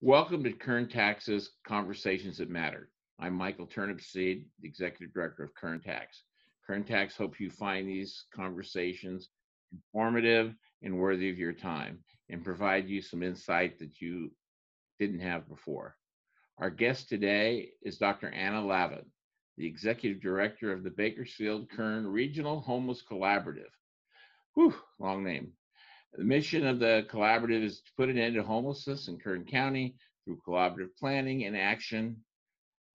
Welcome to KernTax's Conversations That Matter. I'm Michael Turnipseed, the Executive Director of KernTax. KernTax hopes you find these conversations informative and worthy of your time and provide you some insight that you didn't have before. Our guest today is Dr. Anna Laven, the Executive Director of the Bakersfield Kern Regional Homeless Collaborative. Whew, long name. The mission of the collaborative is to put an end to homelessness in Kern County through collaborative planning and action.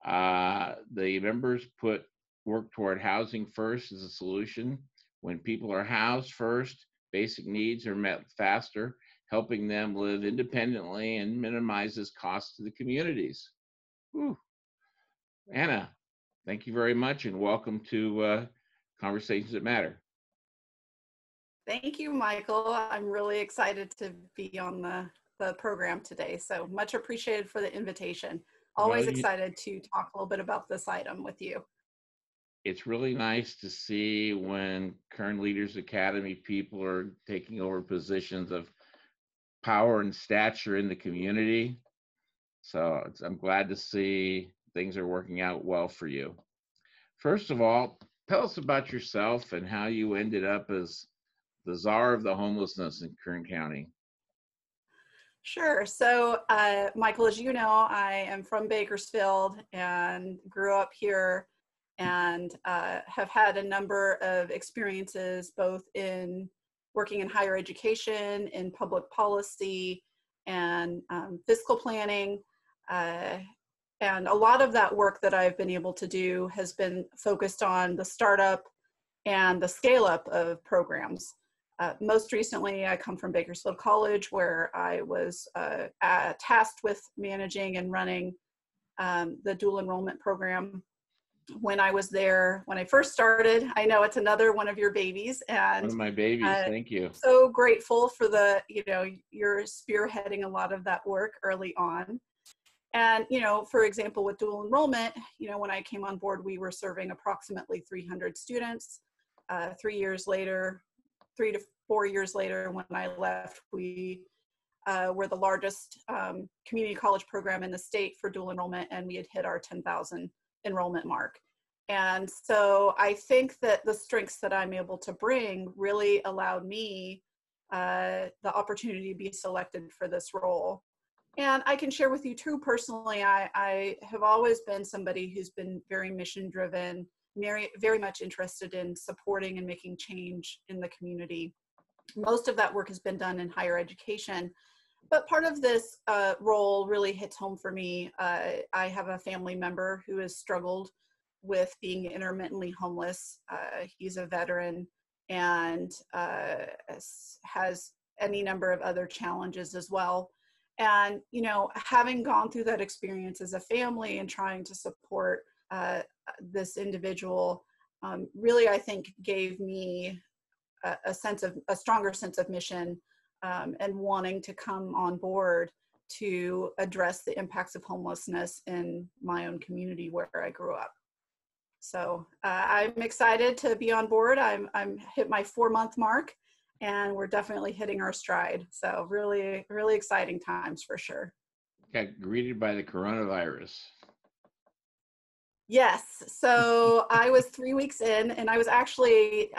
The members work toward housing first as a solution. When people are housed first, basic needs are met faster, helping them live independently and minimizes costs to the communities. Whew. Anna, thank you very much and welcome to Conversations That Matter. Thank you, Michael. I'm really excited to be on the program today. So much appreciated for the invitation. Always excited to talk a little bit about this item with you. It's really nice to see when Kern Leaders Academy people are taking over positions of power and stature in the community. So I'm glad to see things are working out well for you. First of all, tell us about yourself and how you ended up as the czar of the homelessness in Kern County. Sure. So, Michael, as you know, I am from Bakersfield and grew up here and have had a number of experiences both in working in higher education, in public policy, and fiscal planning. And a lot of that work that I've been able to do has been focused on the startup and the scale up of programs. Most recently, I come from Bakersfield College, where I was tasked with managing and running the dual enrollment program. When I was there, when I first started, I know it's another one of your babies, and one of my babies. Thank you. So grateful for you're spearheading a lot of that work early on. And, for example, with dual enrollment, when I came on board, we were serving approximately 300 students. 3 to 4 years later, when I left, we were the largest community college program in the state for dual enrollment, and we had hit our 10,000 enrollment mark. And so I think that the strengths that I'm able to bring really allowed me the opportunity to be selected for this role. And I can share with you too, personally, I have always been somebody who's been very mission driven, very much interested in supporting and making change in the community. Most of that work has been done in higher education, but part of this role really hits home for me. I have a family member who has struggled with being intermittently homeless. He's a veteran and has any number of other challenges as well. And, having gone through that experience as a family and trying to support this individual really, I think, gave me a stronger sense of mission and wanting to come on board to address the impacts of homelessness in my own community where I grew up. So I'm excited to be on board. I'm hit my 4-month mark, and we're definitely hitting our stride. So really, really exciting times for sure. Got greeted by the coronavirus. Yes. So I was 3 weeks in, and I was actually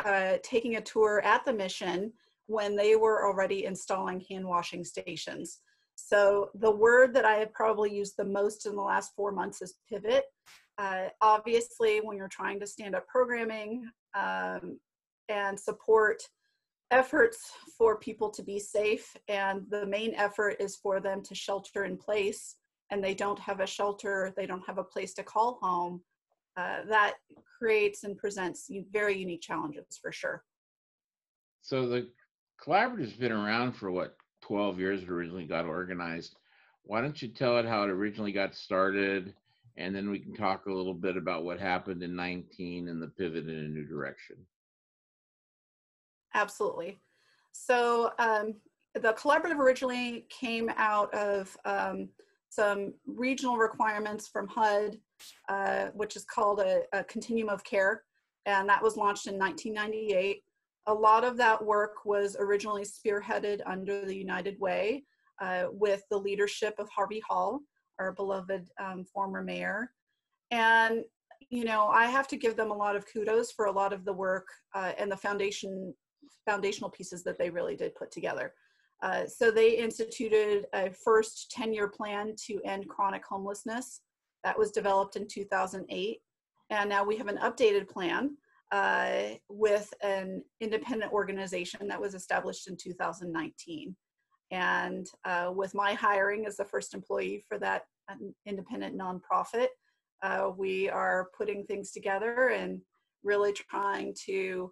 taking a tour at the mission when they were already installing hand washing stations. So the word that I have probably used the most in the last 4 months is pivot. Obviously, when you're trying to stand up programming and support efforts for people to be safe, and the main effort is for them to shelter in place, and they don't have a shelter, they don't have a place to call home, that creates and presents very unique challenges for sure. So the collaborative's been around for 12 years. It originally got organized. Why don't you tell it how it originally got started, and then we can talk a little bit about what happened in 19 and the pivot in a new direction. Absolutely. So the collaborative originally came out of some regional requirements from HUD, which is called a continuum of care, and that was launched in 1998. A lot of that work was originally spearheaded under the United Way, with the leadership of Harvey Hall, our beloved former mayor. And, you know, I have to give them a lot of kudos for a lot of the work and the foundational pieces that they really did put together. So they instituted a first 10-year plan to end chronic homelessness. That was developed in 2008. And now we have an updated plan with an independent organization that was established in 2019. And with my hiring as the first employee for that independent nonprofit, we are putting things together and really trying to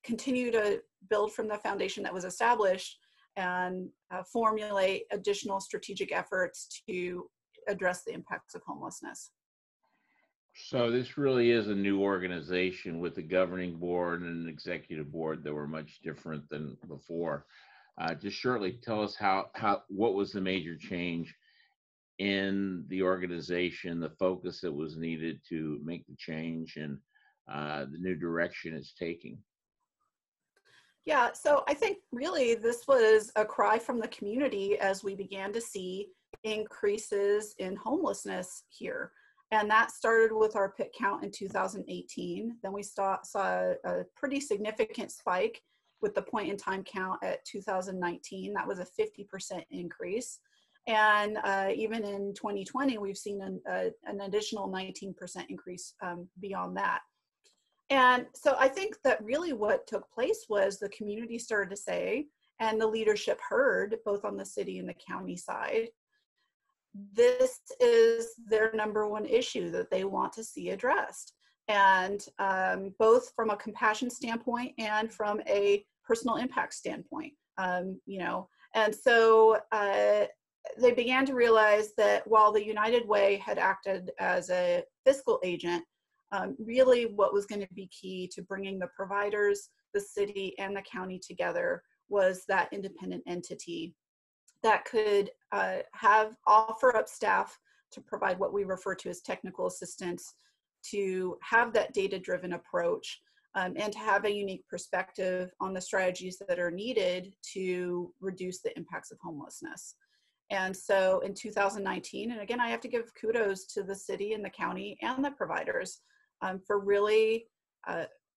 continue to build from the foundation that was established and formulate additional strategic efforts to address the impacts of homelessness. So this really is a new organization with a governing board and an executive board that were much different than before. Just shortly tell us what was the major change in the organization, the focus that was needed to make the change, and the new direction it's taking. Yeah, so I think really this was a cry from the community as we began to see increases in homelessness here. And that started with our PIT count in 2018. Then we saw a pretty significant spike with the point in time count at 2019. That was a 50% increase. And even in 2020, we've seen an additional 19% increase beyond that. And so I think that really what took place was the community started to say, and the leadership heard, both on the city and the county side, this is their number one issue that they want to see addressed. And both from a compassion standpoint and from a personal impact standpoint, you know. And so they began to realize that while the United Way had acted as a fiscal agent, really what was going to be key to bringing the providers, the city, and the county together was that independent entity that could offer up staff to provide what we refer to as technical assistance, to have that data-driven approach, and to have a unique perspective on the strategies that are needed to reduce the impacts of homelessness. And so in 2019, and again, I have to give kudos to the city and the county and the providers for really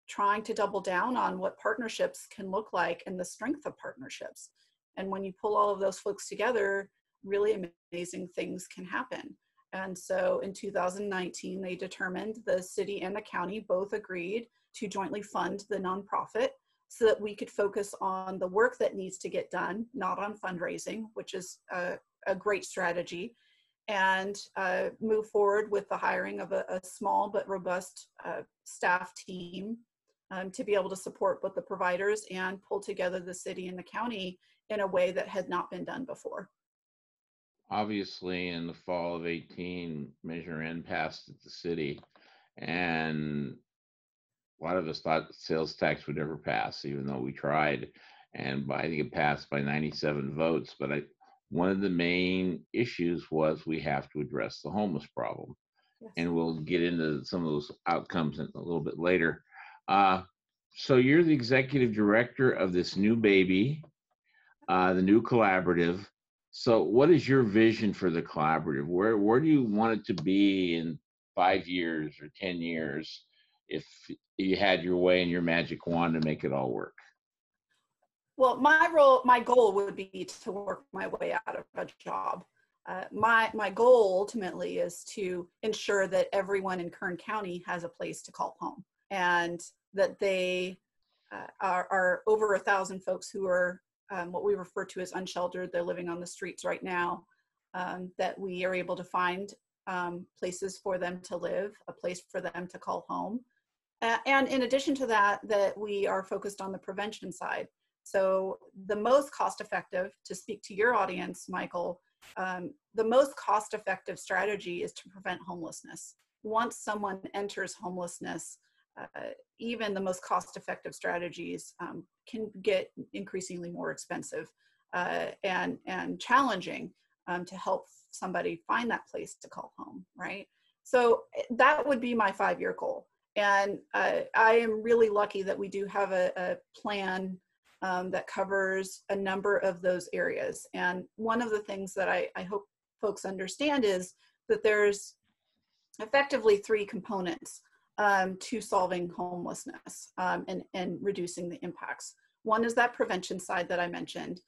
trying to double down on what partnerships can look like and the strength of partnerships. And when you pull all of those folks together, really amazing things can happen. And so in 2019, they determined, the city and the county both agreed to jointly fund the nonprofit so that we could focus on the work that needs to get done, not on fundraising, which is a great strategy, and move forward with the hiring of a small but robust staff team to be able to support both the providers and pull together the city and the county in a way that had not been done before. Obviously, in the fall of 18, Measure N passed at the city, and a lot of us thought sales tax would never pass, even though we tried. And I think it passed by 97 votes. But one of the main issues was we have to address the homeless problem. Yes. And we'll get into some of those outcomes a little bit later. So you're the executive director of this new baby, the new collaborative. So what is your vision for the collaborative? Where do you want it to be in 5 years or 10 years if you had your way and your magic wand to make it all work? Well, my goal would be to work my way out of a job. My goal ultimately is to ensure that everyone in Kern County has a place to call home, and that they are over 1,000 folks who are what we refer to as unsheltered. They're living on the streets right now, that we are able to find places for them to live, a place for them to call home. And in addition to that, that we are focused on the prevention side. So the most cost-effective, to speak to your audience, Michael, the most cost-effective strategy is to prevent homelessness. Once someone enters homelessness, even the most cost-effective strategies can get increasingly more expensive and challenging to help somebody find that place to call home, right? So that would be my 5-year goal. And I am really lucky that we do have a plan that covers a number of those areas. And one of the things that I hope folks understand is that there's effectively three components to solving homelessness and reducing the impacts. One is that prevention side that I mentioned.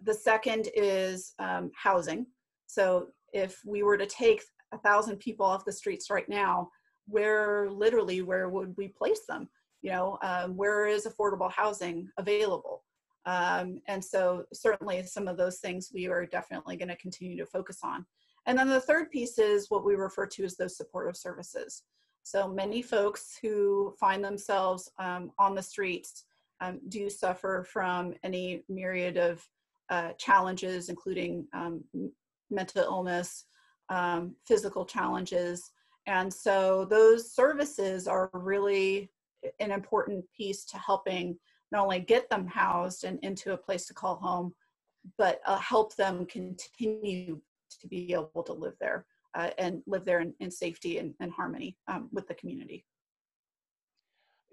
The second is housing. So if we were to take 1,000 people off the streets right now, where would we place them? Where is affordable housing available? And so certainly some of those things we are definitely going to continue to focus on. And then the third piece is what we refer to as those supportive services. So many folks who find themselves on the streets do suffer from any myriad of challenges, including mental illness, physical challenges. And so those services are really an important piece to helping not only get them housed and into a place to call home, but help them continue to be able to live there and live there in safety and harmony with the community.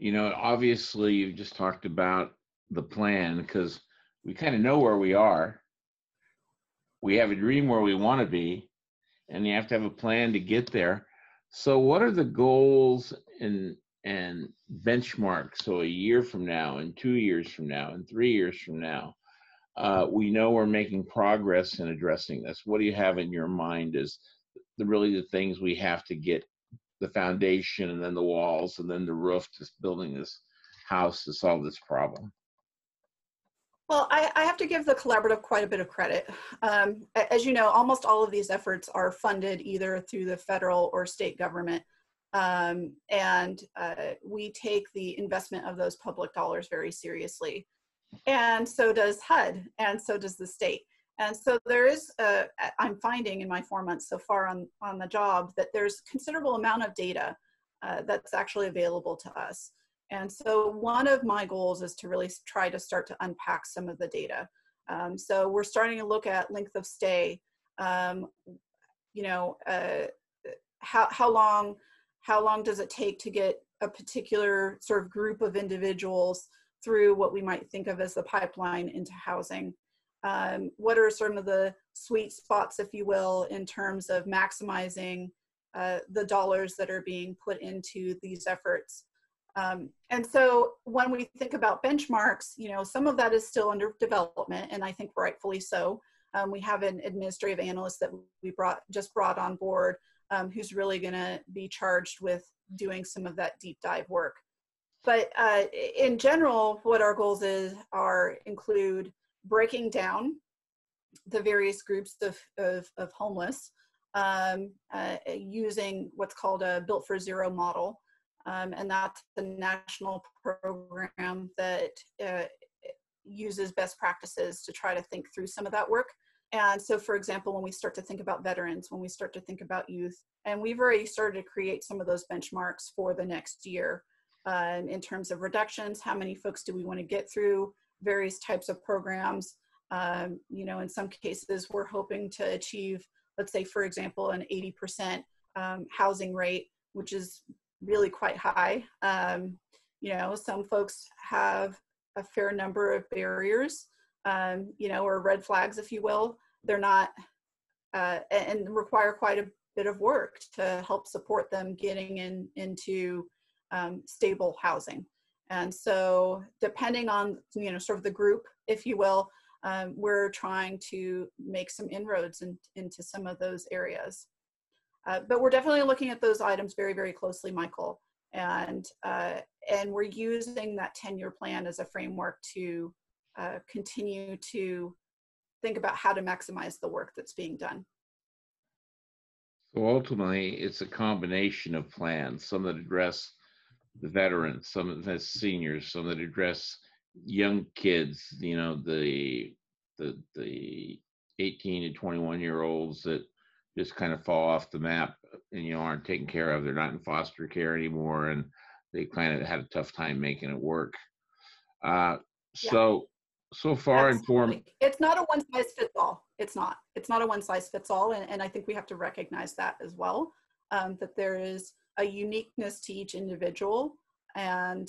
Obviously you just talked about the plan because we kind of know where we are. We have a dream where we want to be, and you have to have a plan to get there. So what are the goals and benchmarks? So a year from now, and 2 years from now, and 3 years from now, we know we're making progress in addressing this. What do you have in your mind as really the things we have to get, the foundation and then the walls and then the roof, just building this house to solve this problem? Well, I have to give the collaborative quite a bit of credit. As you know, almost all of these efforts are funded either through the federal or state government. And we take the investment of those public dollars very seriously. And so does HUD, and so does the state. And so there is, I'm finding in my 4 months so far on the job that there's a considerable amount of data that's actually available to us. And so one of my goals is to really try to start to unpack some of the data. So we're starting to look at length of stay, how long does it take to get a particular sort of group of individuals through what we might think of as the pipeline into housing? What are some of the sweet spots, if you will, in terms of maximizing the dollars that are being put into these efforts? And so when we think about benchmarks, some of that is still under development, and I think rightfully so. We have an administrative analyst that we just brought on board who's really going to be charged with doing some of that deep dive work. But in general, what our goals include breaking down the various groups of homeless using what's called a Built for Zero model. And that's the national program that uses best practices to try to think through some of that work. And so, for example, when we start to think about veterans, when we start to think about youth, and we've already started to create some of those benchmarks for the next year in terms of reductions, how many folks do we want to get through various types of programs? In some cases, we're hoping to achieve, let's say, for example, an 80% housing rate, which is really quite high. Some folks have a fair number of barriers, or red flags, if you will. They're not, and require quite a bit of work to help support them getting into stable housing. And so depending on, sort of the group, if you will, we're trying to make some inroads into some of those areas. But we're definitely looking at those items very, very closely, Michael. And we're using that 10-year plan as a framework to continue to think about how to maximize the work that's being done. So ultimately, it's a combination of plans, some that address the veterans, some that address seniors, some that address young kids, the 18 to 21-year-olds that just kind of fall off the map and aren't taken care of. They're not in foster care anymore, and they kind of had a tough time making it work. So far informed. It's not a one size fits all. It's not a one size fits all, and I think we have to recognize that as well. That there is a uniqueness to each individual, and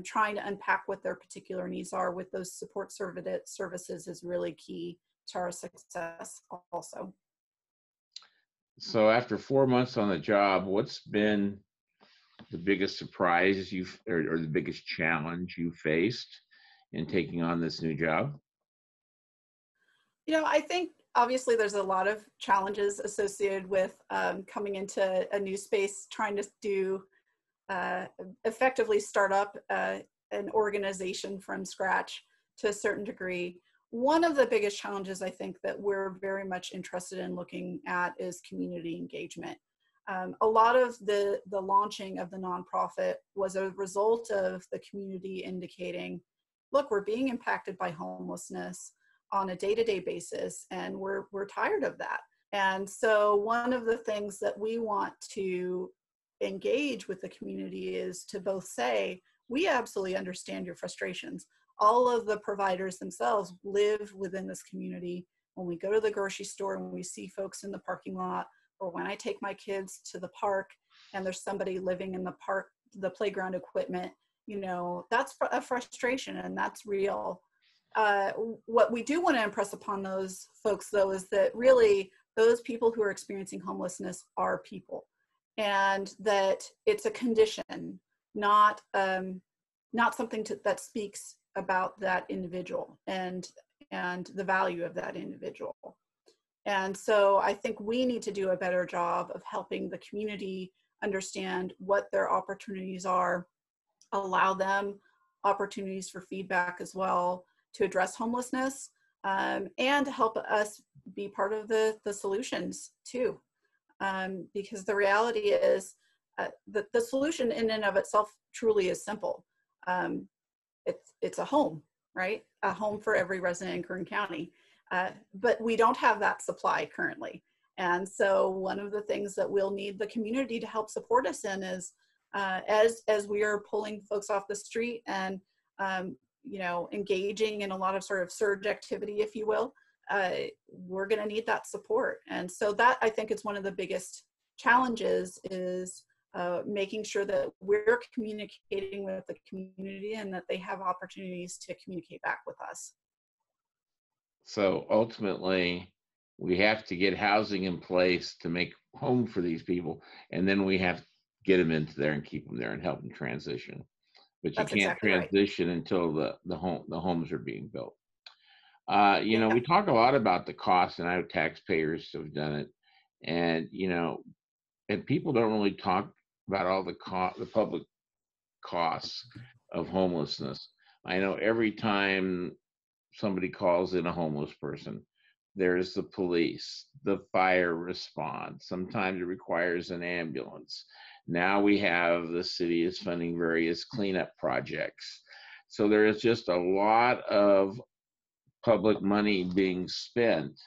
trying to unpack what their particular needs are with those support services is really key to our success also. So after 4 months on the job, what's been the biggest surprise or the biggest challenge you faced in taking on this new job? You know, I think obviously there's a lot of challenges associated with coming into a new space, trying to do effectively start up an organization from scratch to a certain degree. One of the biggest challenges I think that we're very much interested in looking at is community engagement. A lot of the launching of the nonprofit was a result of the community indicating, look, we're being impacted by homelessness on a day-to-day basis, and we're tired of that. And so one of the things that we want to engage with the community is to both say, we absolutely understand your frustrations. All of the providers themselves live within this community. When we go to the grocery store and we see folks in the parking lot, or when I take my kids to the park and there's somebody living in the park, the playground equipment, you know, that's a frustration and that's real. What we do want to impress upon those folks though is that really those people who are experiencing homelessness are people, and that it's a condition, not something that speaks about that individual and the value of that individual. And so I think we need to do a better job of helping the community understand what their opportunities are, allow them opportunities for feedback as well to address homelessness, and help us be part of the solutions too. Because the reality is that the solution in and of itself truly is simple. It's a home, right? A home for every resident in Kern County. But we don't have that supply currently. And so one of the things that we'll need the community to help support us in is as we are pulling folks off the street and you know, engaging in a lot of sort of surge activity, if you will, we're going to need that support. And so that, I think, is one of the biggest challenges is making sure that we're communicating with the community and that they have opportunities to communicate back with us. So ultimately, we have to get housing in place to make home for these people, and then we have to get them into there and keep them there and help them transition. But you That's can't exactly right. transition until the homes are being built. You know, Yeah. we talk a lot about the cost, and I know taxpayers have done it, and you know, and people don't really talk about all the public costs of homelessness. I know every time somebody calls in a homeless person, there's the police, the fire response. Sometimes it requires an ambulance. Now we have the city is funding various cleanup projects. So there is just a lot of public money being spent.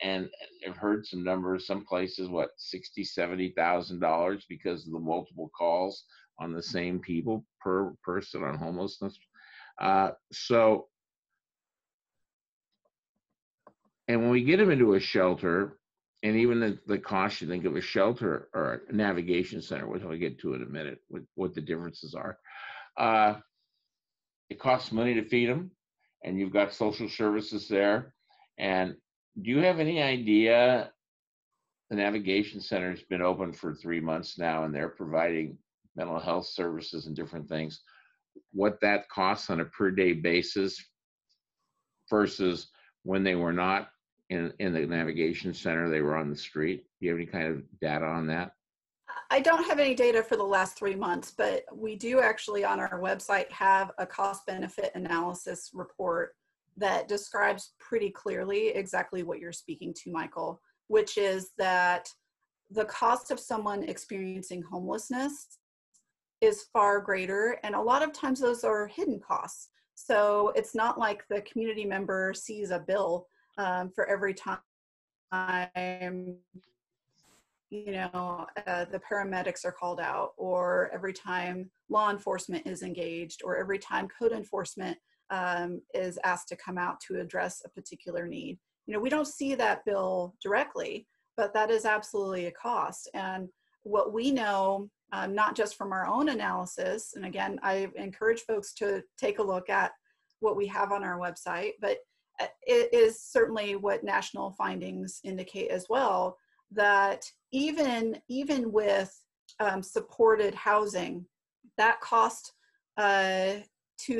And I've heard some numbers, some places, what, $60,000, $70,000 because of the multiple calls on the same people per person on homelessness. So, and when we get them into a shelter, and even the cost you think of a shelter or a navigation center, which I'll get to in a minute, what the differences are. It costs money to feed them, and you've got social services there. And do you have any idea? The navigation center has been open for 3 months now, and they're providing mental health services and different things. What that costs on a per day basis versus when they were not in the navigation center, they were on the street. Do you have any kind of data on that? I don't have any data for the last 3 months, but we do actually on our website have a cost benefit analysis report that describes pretty clearly exactly what you're speaking to, Michael, which is that the cost of someone experiencing homelessness is far greater. And a lot of times those are hidden costs. So it's not like the community member sees a bill for every time, you know, the paramedics are called out, or every time law enforcement is engaged, or every time code enforcement is asked to come out to address a particular need. You know, we don't see that bill directly, but that is absolutely a cost. And what we know not just from our own analysis. And again, I encourage folks to take a look at what we have on our website, but it is certainly what national findings indicate as well, that even with supported housing, that cost to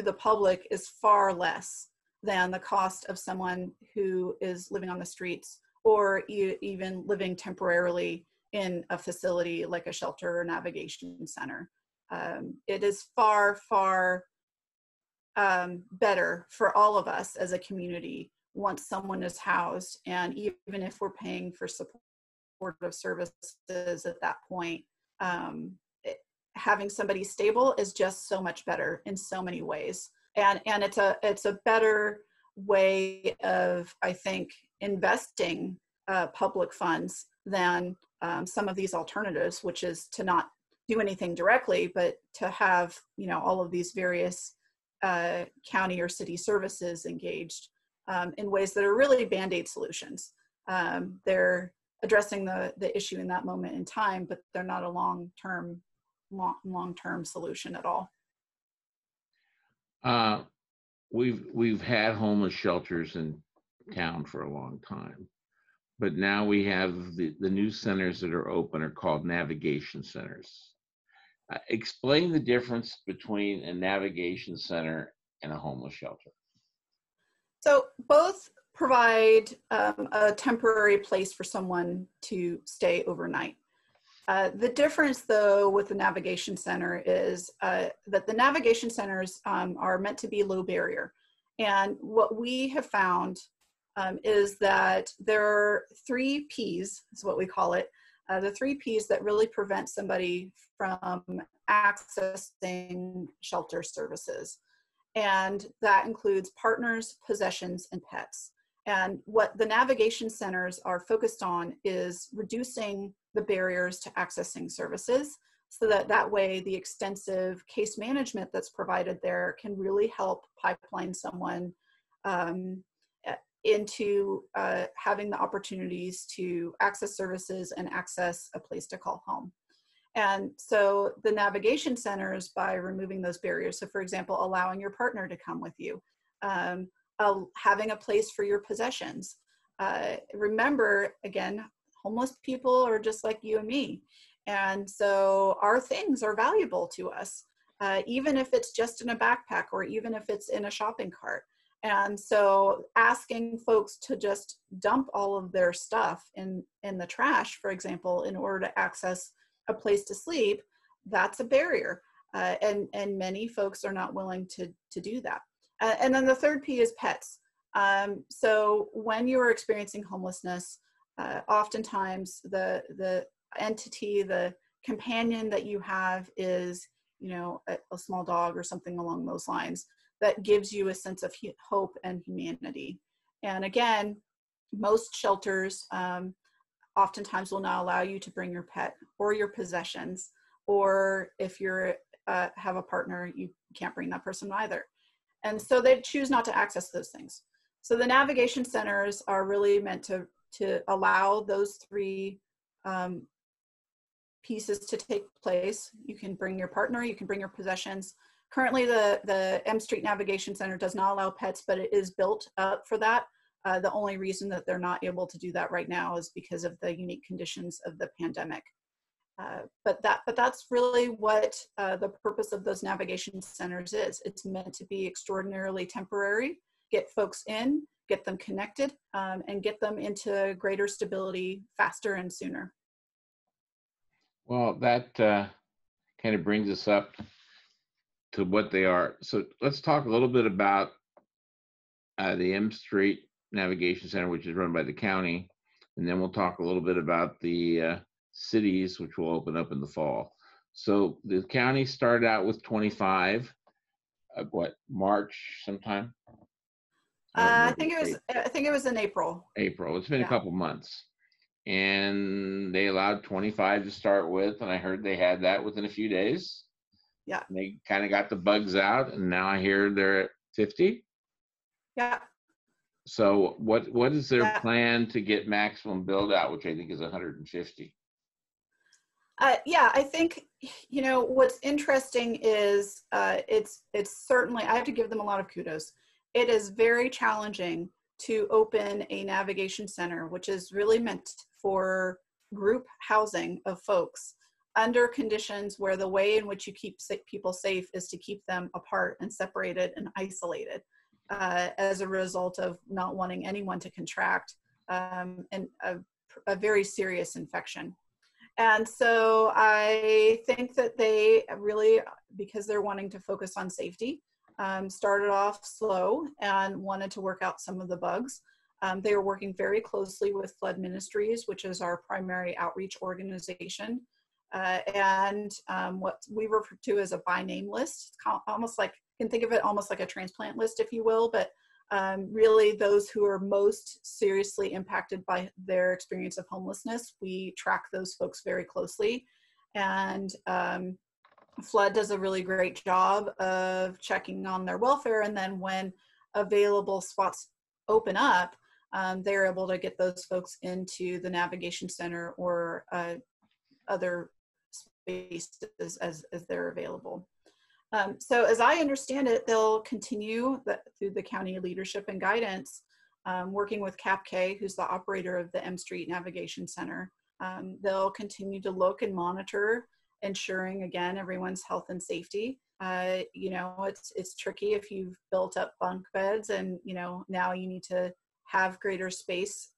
the public is far less than the cost of someone who is living on the streets or even living temporarily in a facility like a shelter or navigation center. It is far, far better for all of us as a community once someone is housed, and even if we're paying for supportive services at that point, having somebody stable is just so much better in so many ways. And it's a better way of, I think, investing public funds than some of these alternatives, which is to not do anything directly, but to have, you know, all of these various county or city services engaged in ways that are really Band-Aid solutions. They're addressing the issue in that moment in time, but they're not a long-term solution at all. We've had homeless shelters in town for a long time, but now we have the new centers that are open are called navigation centers. Explain the difference between a navigation center and a homeless shelter. So both provide a temporary place for someone to stay overnight. The difference, though, with the navigation center is that the navigation centers are meant to be low barrier. And what we have found is that there are 3 Ps, is what we call it, the 3 Ps that really prevent somebody from accessing shelter services. And that includes partners, possessions, and pets. And what the navigation centers are focused on is reducing the barriers to accessing services, so that way the extensive case management that's provided there can really help pipeline someone into having the opportunities to access services and access a place to call home. And so the navigation centers, by removing those barriers, so for example, allowing your partner to come with you, having a place for your possessions. Remember, again, homeless people are just like you and me. And so our things are valuable to us, even if it's just in a backpack or even if it's in a shopping cart. And so asking folks to just dump all of their stuff in the trash, for example, in order to access a place to sleep, that's a barrier. And many folks are not willing to do that. And then the 3rd P is pets. So when you are experiencing homelessness, oftentimes the entity, the companion that you have is, you know, a small dog or something along those lines that gives you a sense of hope and humanity. And again, most shelters oftentimes will not allow you to bring your pet or your possessions, or if you're have a partner, you can't bring that person either. And so they choose not to access those things. So the navigation centers are really meant to allow those 3 pieces to take place. You can bring your partner, you can bring your possessions. Currently, the M Street Navigation Center does not allow pets, but it is built up for that. The only reason that they're not able to do that right now is because of the unique conditions of the pandemic. But that's really what the purpose of those navigation centers is. It's meant to be extraordinarily temporary, get folks in, get them connected, and get them into greater stability faster and sooner. Well, that kind of brings us up to what they are. So let's talk a little bit about the M Street Navigation Center, which is run by the county, and then we'll talk a little bit about the cities, which will open up in the fall. So the county started out with 25, March sometime? I think it was in April. April. It's been a couple months. And they allowed 25 to start with, and I heard they had that within a few days. Yeah. And they kind of got the bugs out, and now I hear they're at 50. Yeah. So what is their plan to get maximum build out, which I think is 150? Yeah, I think, You know, what's interesting is it's certainly, I have to give them a lot of kudos. It is very challenging to open a navigation center, which is really meant for group housing of folks under conditions where the way in which you keep people safe is to keep them apart and separated and isolated as a result of not wanting anyone to contract and a very serious infection. And so I think that they really, because they're wanting to focus on safety, started off slow and wanted to work out some of the bugs. They were working very closely with Flood Ministries, which is our primary outreach organization, and what we refer to as a by name list. It's almost like, you can think of it almost like a transplant list, if you will, but really those who are most seriously impacted by their experience of homelessness, we track those folks very closely. And Flood does a really great job of checking on their welfare. And then when available spots open up, they're able to get those folks into the navigation center or other spaces as they're available. So as I understand it, they'll continue through the county leadership and guidance, working with CAPK, who's the operator of the M Street Navigation Center. They'll continue to look and monitor, ensuring, again, everyone's health and safety. You know, it's tricky if you've built up bunk beds and, you know, now you need to have greater space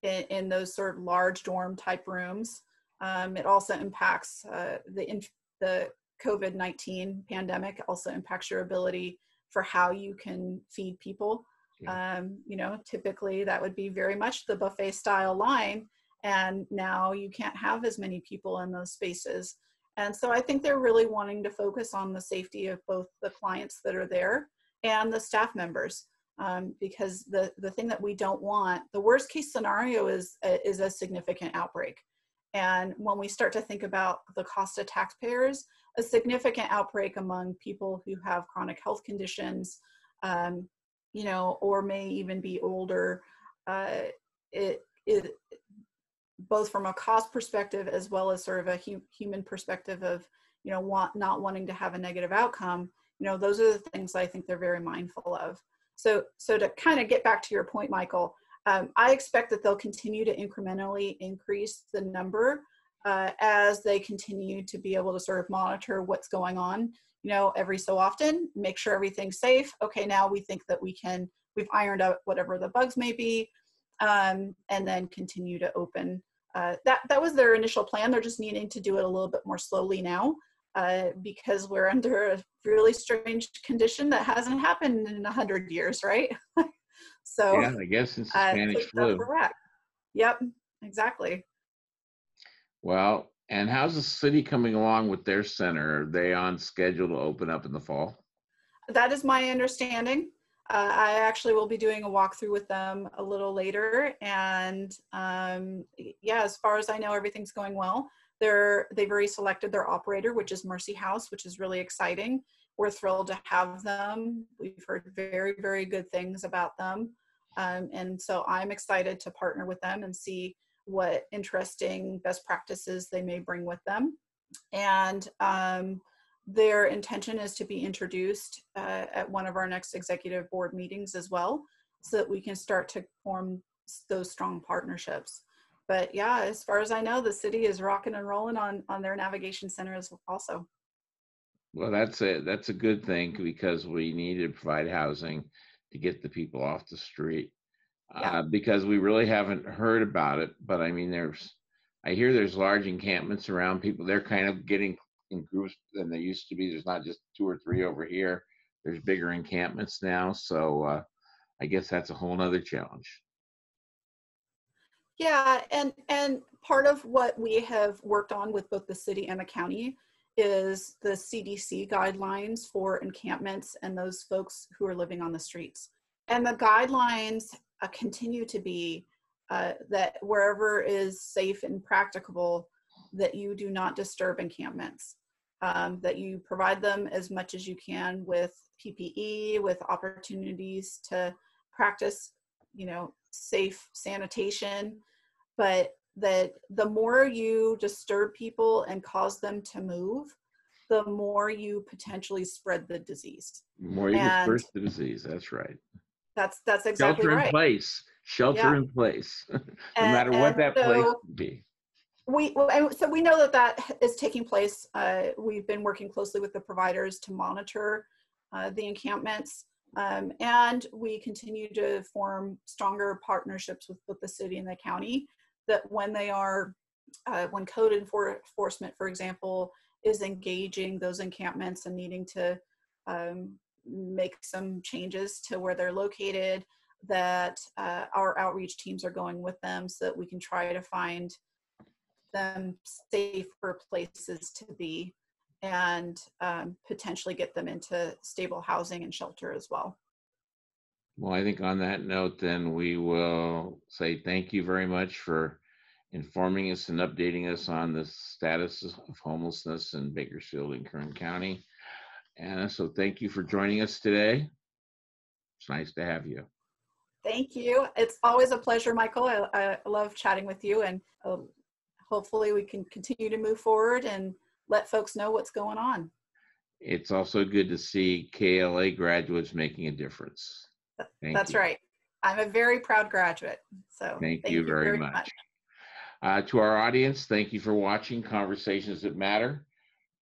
in those sort of large dorm type rooms. It also impacts the COVID-19 pandemic also impacts your ability for how you can feed people. Yeah. You know, typically that would be very much the buffet style line. And now you can't have as many people in those spaces. And so I think they're really wanting to focus on the safety of both the clients that are there and the staff members. Because the thing that we don't want, the worst case scenario is a significant outbreak. And when we start to think about the cost to taxpayers, a significant outbreak among people who have chronic health conditions, you know, or may even be older, it both from a cost perspective as well as sort of a human perspective of, you know, not wanting to have a negative outcome, you know, those are the things I think they're very mindful of. So to kind of get back to your point, Michael, I expect that they'll continue to incrementally increase the number as they continue to be able to sort of monitor what's going on, you know, every so often, make sure everything's safe. Okay, now we think that we've ironed out whatever the bugs may be, and then continue to open. That was their initial plan. They're just needing to do it a little bit more slowly now because we're under a really strange condition that hasn't happened in 100 years, right? So yeah, I guess since the Spanish flu. Yep, exactly. Well, and how's the city coming along with their center? Are they on schedule to open up in the fall? That is my understanding. I actually will be doing a walkthrough with them a little later. And yeah, as far as I know, everything's going well. They've already selected their operator, which is Mercy House, which is really exciting. We're thrilled to have them. We've heard very, very good things about them. And so I'm excited to partner with them and see what interesting best practices they may bring with them. And their intention is to be introduced at one of our next executive board meetings as well, so that we can start to form those strong partnerships. But yeah, as far as I know, the city is rocking and rolling on their navigation centers also. Well, that's a good thing, because we need to provide housing to get the people off the street. Yeah. Because we really haven't heard about it. But I mean, I hear there's large encampments around people. They're kind of getting in groups than they used to be. There's not just 2 or 3 over here. There's bigger encampments now. So I guess that's a whole nother challenge. Yeah, and part of what we have worked on with both the city and the county is the CDC guidelines for encampments and those folks who are living on the streets. And the guidelines continue to be that wherever is safe and practicable, that you do not disturb encampments, that you provide them as much as you can with PPE, with opportunities to practice, you know, safe sanitation, but that the more you disturb people and cause them to move, the more you potentially spread the disease. The more you And disperse the disease, that's right. that's exactly Shelter in right. place, shelter Yeah. in place, no matter what And that place so would be. we know that that is taking place. We've been working closely with the providers to monitor the encampments, and we continue to form stronger partnerships with the city and the county. That when they are, when code enforcement, for example, is engaging those encampments and needing to make some changes to where they're located, that our outreach teams are going with them so that we can try to find them safer places to be, and potentially get them into stable housing and shelter as well. Well, I think on that note, then we will say thank you very much for informing us and updating us on the status of homelessness in Bakersfield and Kern County. And so thank you for joining us today. It's nice to have you. Thank you. It's always a pleasure, Michael. I love chatting with you, and hopefully we can continue to move forward and let folks know what's going on. It's also good to see KLA graduates making a difference. That's right. I'm a very proud graduate. So thank you very much. To our audience, thank you for watching Conversations That Matter.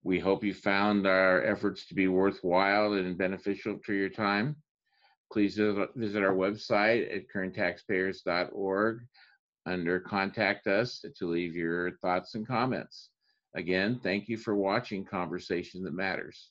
We hope you found our efforts to be worthwhile and beneficial for your time. Please visit our website at KernTaxpayers.org under Contact Us to leave your thoughts and comments. Again, thank you for watching Conversation That Matters.